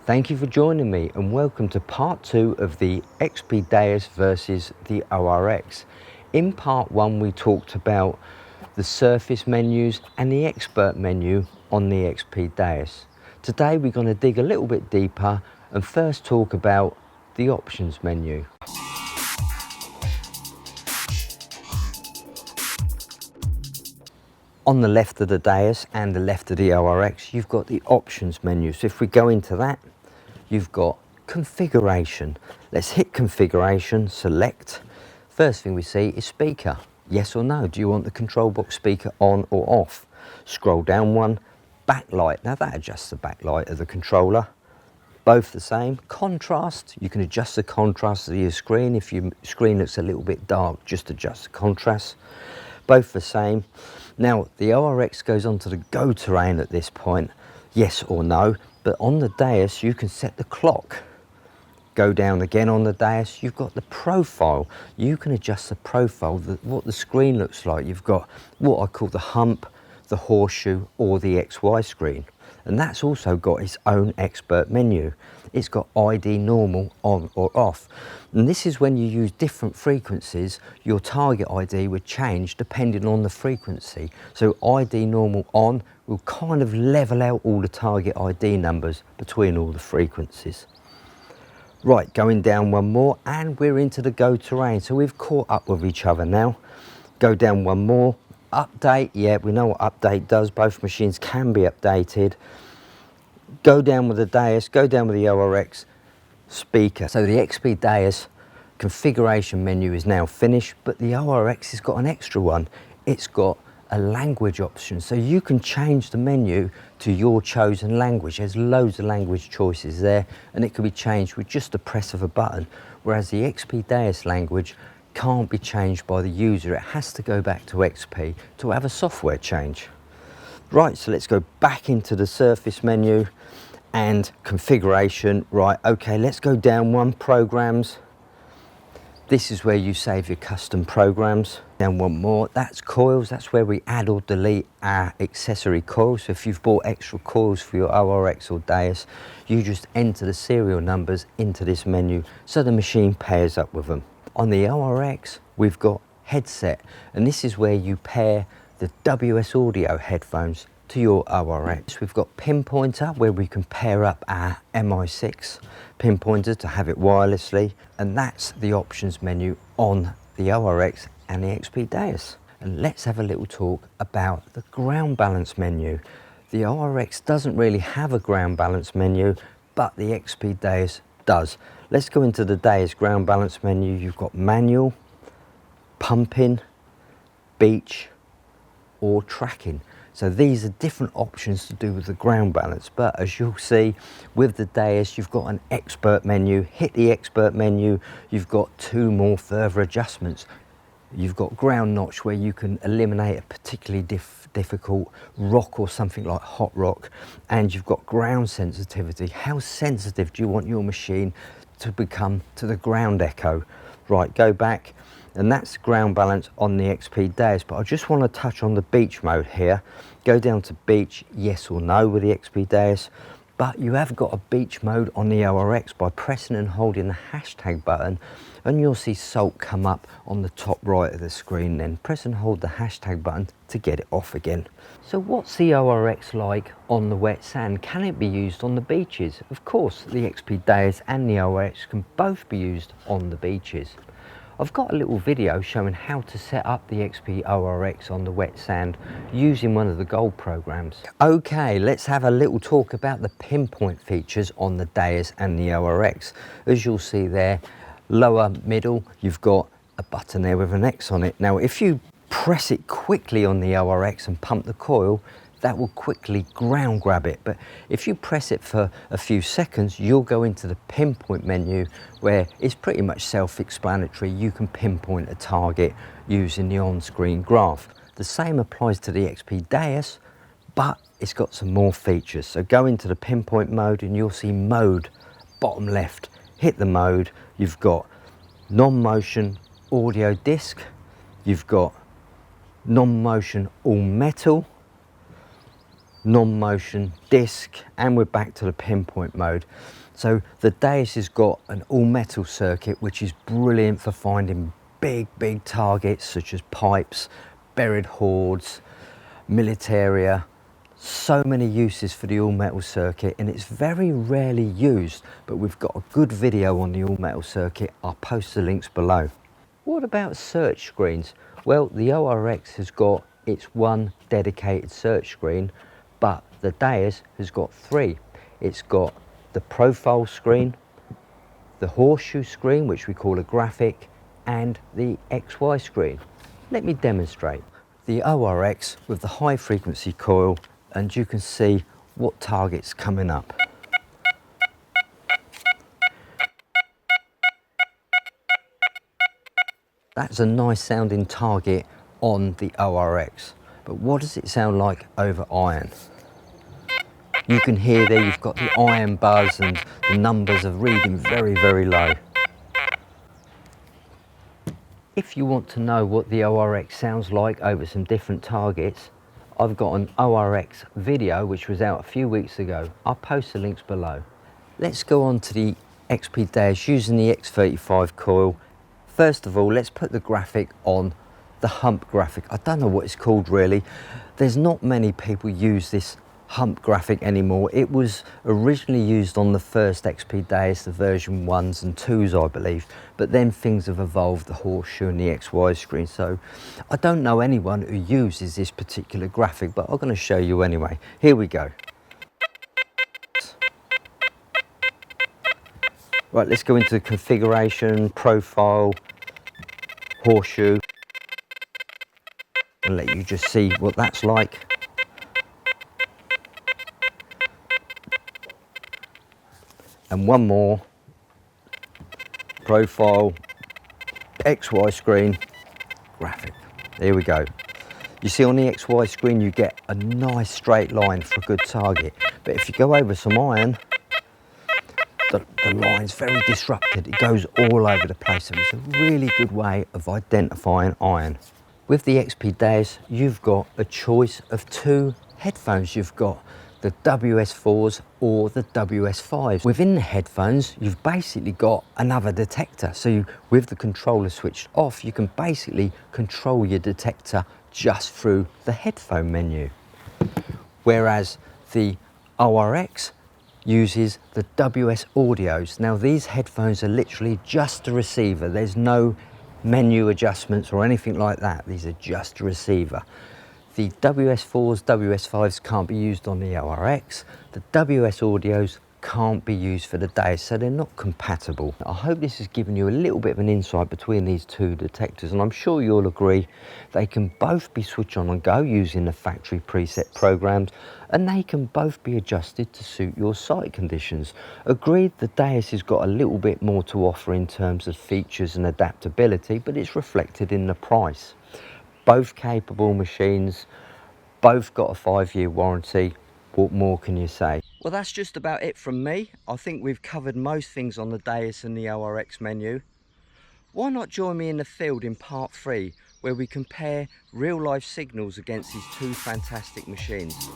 Thank you for joining me and welcome to part 2 of the XP Deus versus the ORX. In part 1 we talked about the surface menus and the expert menu on the XP Deus. Today we're going to dig a little bit deeper and first talk about the options menu. On the left of the Deus and the left of the ORX, you've got the options menu. So if we go into that, you've got configuration. Let's hit configuration, select. First thing we see is speaker. Yes or no? Do you want the control box speaker on or off? Scroll down one. Backlight. Now that adjusts the backlight of the controller. Both the same. Contrast. You can adjust the contrast of your screen. If your screen looks a little bit dark, just adjust the contrast. Both the same. Now the ORX goes on to the go terrain at this point. Yes or no? But on the Deus you can set the clock. Go down again on the Deus, you've got the profile. You can adjust the profile, what the screen looks like. You've got what I call the hump, the horseshoe or the XY screen. And that's also got its own expert menu. It's got ID normal on or off. And this is when you use different frequencies, your target ID would change depending on the frequency. So ID normal on will kind of level out all the target ID numbers between all the frequencies. Right, going down one more and we're into the go terrain. So we've caught up with each other now. Go down one more. Update, yeah, we know what update does. Both machines can be updated. Go down with the Deus, go down with the ORX, speaker. So the XP Deus configuration menu is now finished, but the ORX has got an extra one. It's got a language option, so you can change the menu to your chosen language. There's loads of language choices there, and it can be changed with just the press of a button, whereas the XP Deus language can't be changed by the user. It has to go back to XP to have a software change. Right, so let's go back into the surface menu and configuration. Right, okay, let's go down one, programs. This is where you save your custom programs. Then one more, that's coils. That's where we add or delete our accessory coils. So if you've bought extra coils for your ORX or Deus, you just enter the serial numbers into this menu so the machine pairs up with them. On the ORX, we've got headset, and this is where you pair the WS Audio headphones to your ORX. We've got pinpointer, where we can pair up our MI6 pinpointer to have it wirelessly, and that's the options menu on the ORX and the XP Deus. And let's have a little talk about the ground balance menu. The ORX doesn't really have a ground balance menu, but the XP Deus does. Let's go into the Deus ground balance menu. You've got manual, pumping, beach or tracking. So these are different options to do with the ground balance, but as you'll see with the Deus, you've got an expert menu. Hit the expert menu, you've got two more further adjustments. You've got ground notch, where you can eliminate a particularly difficult rock or something like hot rock, and you've got ground sensitivity. How sensitive do you want your machine to become to the ground echo? Right, go back, and that's ground balance on the XP Deus. But I just want to touch on the beach mode here. Go down to beach, yes or no with the XP Deus, but you have got a beach mode on the ORX by pressing and holding the hashtag button, and you'll see salt come up on the top right of the screen. Then press and hold the hashtag button to get it off again. So what's the ORX like on the wet sand? Can it be used on the beaches? Of course, the XP Deus and the ORX can both be used on the beaches. I've got a little video showing how to set up the XP ORX on the wet sand using one of the gold programs. Okay, let's have a little talk about the pinpoint features on the Deus and the ORX. As you'll see there, lower middle, you've got a button there with an X on it. Now, if you press it quickly on the ORX and pump the coil, that will quickly ground grab it. But if you press it for a few seconds, you'll go into the pinpoint menu, where it's pretty much self-explanatory. You can pinpoint a target using the on-screen graph. The same applies to the XP Deus, but it's got some more features. So go into the pinpoint mode and you'll see mode, bottom left. Hit the mode, you've got non-motion audio disc, you've got non-motion all metal, non-motion, disc, and we're back to the pinpoint mode. So the Deus has got an all-metal circuit, which is brilliant for finding big targets such as pipes, buried hoards, militaria. So many uses for the all-metal circuit, and it's very rarely used, but we've got a good video on the all-metal circuit. I'll post the links below. What about search screens? Well, the ORX has got its one dedicated search screen, but the Deus has got three. It's got the profile screen, the horseshoe screen, which we call a graphic, and the XY screen. Let me demonstrate. The ORX with the high frequency coil, and you can see what target's coming up. That's a nice sounding target on the ORX, but what does it sound like over iron? You can hear there you've got the iron buzz, and the numbers are reading very low. If you want to know what the ORX sounds like over some different targets, I've got an ORX video which was out a few weeks ago. I'll post the links below. Let's go on to the XP Deus using the X35 coil. First of all, let's put the graphic on the hump graphic. I don't know what it's called really. There's not many people use this hump graphic anymore. It was originally used on the first XP Deus, the version 1s and 2s I believe, but then things have evolved, the horseshoe and the XY screen, so I don't know anyone who uses this particular graphic, but I'm going to show you anyway. Here we go. Right, let's go into configuration, profile, horseshoe, and let you just see what that's like. And one more, profile, XY screen, graphic. There we go. You see on the XY screen you get a nice straight line for a good target, but if you go over some iron, the line's very disrupted. It goes all over the place, so it's a really good way of identifying iron. With the XP Deus, you've got a choice of two headphones. You've got the WS4s or the WS5s. Within the headphones, you've basically got another detector. So with the controller switched off, you can basically control your detector just through the headphone menu. Whereas the ORX uses the WS audios. Now these headphones are literally just a receiver. There's no menu adjustments or anything like that. These are just a receiver. The WS4s, WS5s can't be used on the ORX. The WS audios can't be used for the Deus, so they're not compatible. I hope this has given you a little bit of an insight between these two detectors, and I'm sure you'll agree they can both be switch on and go using the factory preset programs, and they can both be adjusted to suit your site conditions. Agreed, the Deus has got a little bit more to offer in terms of features and adaptability, but it's reflected in the price. Both capable machines, both got a 5-year warranty. What more can you say? Well, that's just about it from me. I think we've covered most things on the Deus and the ORX menu. Why not join me in the field in part 3, where we compare real life signals against these two fantastic machines?